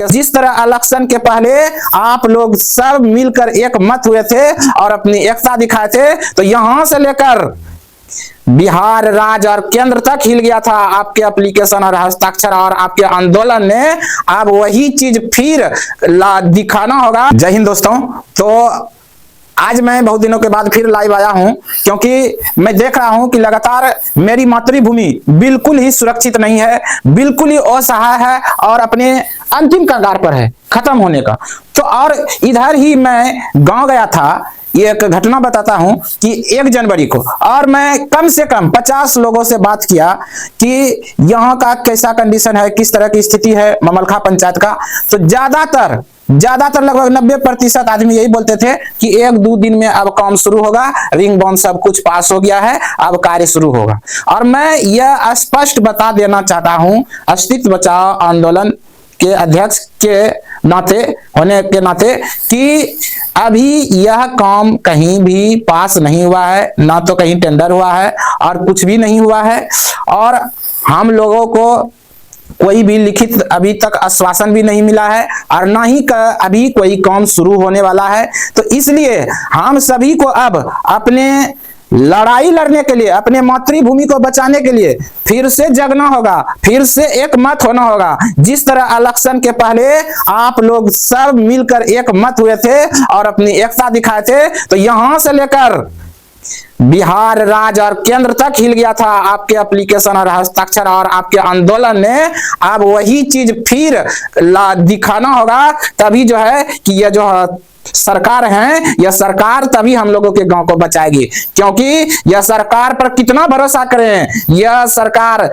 जिस तरह इलेक्शन के पहले आप लोग सब मिलकर एक मत हुए थे और अपनी एकता दिखाए थे, तो यहां से लेकर बिहार राज्य और केंद्र तक हिल गया था आपके एप्लीकेशन और हस्ताक्षर और आपके आंदोलन ने। अब वही चीज फिर दिखाना होगा। जय हिंद दोस्तों। तो आज मैं बहुत दिनों के बाद फिर लाइव आया हूं, क्योंकि मैं देख रहा हूं कि लगातार मेरी मातृभूमि बिल्कुल ही सुरक्षित नहीं है, बिल्कुल ही असहाय है और अपने अंतिम कगार पर है खत्म होने का। तो और इधर ही मैं गांव गया था। ये एक घटना बताता हूं कि 1 जनवरी को, और मैं कम से कम 50 लोगों से बात किया कि यहाँ का कैसा कंडीशन है, किस तरह की स्थिति है ममलखा पंचायत का। तो ज्यादातर लगभग 90% आदमी यही बोलते थे कि 1-2 दिन में अब काम शुरू होगा, रिंग बॉन्ड सब कुछ पास हो गया है, अब कार्य शुरू होगा। और मैं यह स्पष्ट बता देना चाहता हूं अस्तित्व बचाओ आंदोलन के अध्यक्ष के नाते होने के नाते कि अभी यह काम कहीं भी पास नहीं हुआ है, ना तो कहीं टेंडर हुआ है और कुछ भी नहीं हुआ है। और हम लोगों को कोई भी लिखित अभी तक आश्वासन भी नहीं मिला है और ना ही अभी कोई काम शुरू होने वाला है। तो इसलिए हम सभी को अब अपने लड़ाई लड़ने के लिए, अपने मातृभूमि को बचाने के लिए फिर से जगना होगा, फिर से एक मत होना होगा। जिस तरह इलेक्शन के पहले आप लोग सब मिलकर एक मत हुए थे और अपनी एकता दिखाए थे, तो यहां से लेकर बिहार राज्य और केंद्र तक हिल गया था आपके एप्लीकेशन और हस्ताक्षर और आपके आंदोलन ने। अब वही चीज फिर दिखाना होगा, तभी जो है कि ये जो सरकार है, यह सरकार तभी हम लोगों के गांव को बचाएगी। क्योंकि यह सरकार पर कितना भरोसा करें, यह सरकार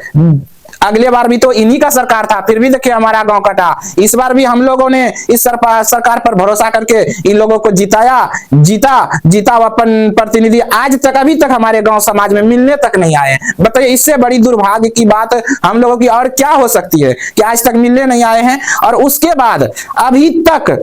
अगले बार भी तो इन्हीं का सरकार था, फिर भी देखिए हमारा गांव कटा। इस बार भी हम लोगों ने इस सरकार पर भरोसा करके इन लोगों को जीता अपन प्रतिनिधि आज तक अभी तक हमारे गांव समाज में मिलने तक नहीं आए। बताइए इससे बड़ी दुर्भाग्य की बात हम लोगों की और क्या हो सकती है कि आज तक मिलने नहीं आए हैं। और उसके बाद अभी तक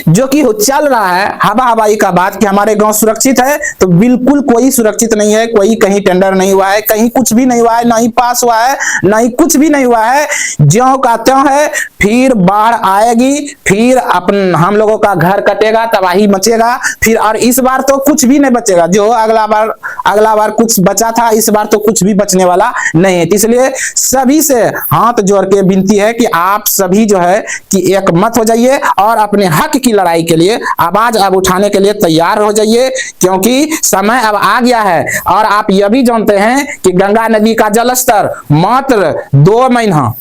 जो कि चल रहा है हवाई का बात कि हमारे गांव सुरक्षित है, तो बिल्कुल कोई सुरक्षित नहीं है। कोई कहीं टेंडर नहीं हुआ है, कहीं कुछ भी नहीं हुआ है, ना ही पास हुआ है, ना ही कुछ भी नहीं हुआ है। ज्यों का त्यों है। फिर बाढ़ आएगी, फिर हम लोगों का घर कटेगा, तबाही मचेगा फिर। और इस बार तो कुछ भी नहीं बचेगा। जो अगला बार कुछ बचा था, इस बार तो कुछ भी बचने वाला नहीं है। इसलिए सभी से हाथ जोड़ के विनती है कि आप सभी जो है कि एक मत हो जाइए और अपने हक की लड़ाई के लिए आवाज अब उठाने के लिए तैयार हो जाइए, क्योंकि समय अब आ गया है। और आप यह भी जानते हैं कि गंगा नदी का जलस्तर मात्र 2 महीना,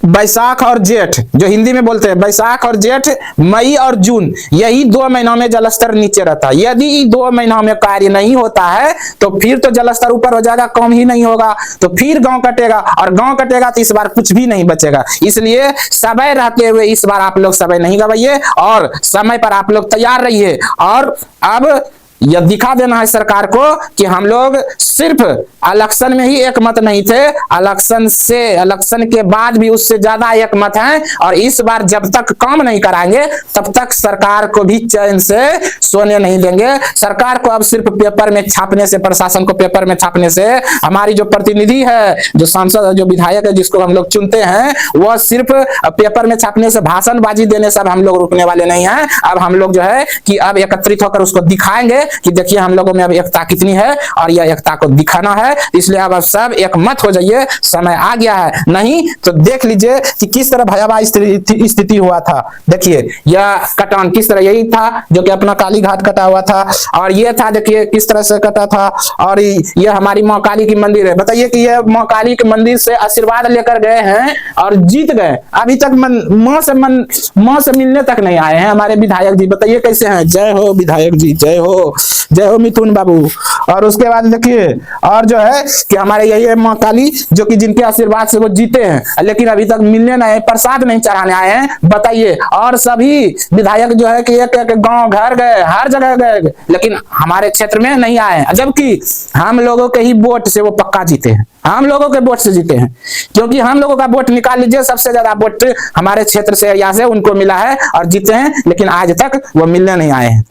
बैसाख और जेठ, जो हिंदी में बोलते हैं बैसाख और जेठ, मई और जून, यही 2 महीनों में जलस्तर नीचे रहता है। यदि 2 महीनों में कार्य नहीं होता है तो फिर तो जलस्तर ऊपर हो जाएगा, कम ही नहीं होगा, तो फिर गांव कटेगा। और गांव कटेगा तो इस बार कुछ भी नहीं बचेगा। इसलिए समय रहते हुए इस बार आप लोग समय नहीं गवाइए और समय पर आप लोग तैयार रहिए। और अब यह दिखा देना है सरकार को कि हम लोग सिर्फ इलेक्शन में ही एक मत नहीं थे, इलेक्शन के बाद भी उससे ज्यादा एक मत है। और इस बार जब तक काम नहीं कराएंगे तब तक सरकार को भी चैन से सोने नहीं देंगे। सरकार को अब सिर्फ पेपर में छापने से, प्रशासन को पेपर में छापने से, हमारी जो प्रतिनिधि है, जो सांसद, जो विधायक है, जिसको हम लोग चुनते हैं, वह सिर्फ पेपर में छापने से, भाषणबाजी देने से अब हम लोग रुकने वाले नहीं हैं। अब हम लोग जो है कि अब एकत्रित होकर उसको दिखाएंगे कि देखिए हम लोगों में अब एकता कितनी है और यह एकता को दिखाना है। इसलिए अब सब एक मत हो जाइए, समय आ गया है। नहीं तो देख लीजिए कि किस तरह भयावह स्थिति हुआ था। देखिए यह कटान किस तरह, यही था जो कि अपना काली घाट कटा हुआ था, और यह था देखिए किस तरह से कटा था। और यह हमारी माँ काली की मंदिर है। बताइए कि यह माँ काली के मंदिर से आशीर्वाद लेकर गए हैं और जीत गए। अभी तक माँ से मिलने तक नहीं आए हैं हमारे विधायक जी। बताइए कैसे हैं। जय हो विधायक जी, जय हो मिथुन बाबू। और उसके बाद देखिए और जो है कि हमारे यही है माँ काली, जो कि जिनके आशीर्वाद से वो जीते हैं, लेकिन अभी तक मिलने नहीं, प्रसाद नहीं चढ़ाने आए हैं। बताइए। और सभी विधायक जो है कि एक गांव घर गए, हर जगह गए, लेकिन हमारे क्षेत्र में नहीं आए, जबकि हम लोगों के ही वोट से वो पक्का जीते हैं। हम लोगों के वोट से जीते हैं, क्योंकि हम लोगों का वोट निकाल लीजिए, सबसे ज्यादा वोट हमारे क्षेत्र से, एरिया से उनको मिला है और जीते हैं, लेकिन आज तक वो मिलने नहीं आए हैं।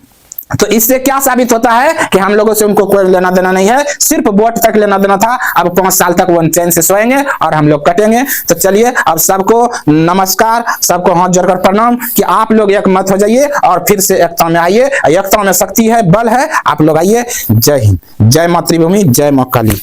तो इससे क्या साबित होता है कि हम लोगों से उनको कोई लेना देना नहीं है, सिर्फ वोट तक लेना देना था। अब 5 साल तक वो चैन से सोएंगे और हम लोग कटेंगे। तो चलिए अब सबको नमस्कार, सबको हाथ जोड़कर प्रणाम कि आप लोग एक मत हो जाइए और फिर से एकता में आइए। एकता में शक्ति है, बल है। आप लोग आइए। जय हिंद, जय मातृभूमि, जय मां काली।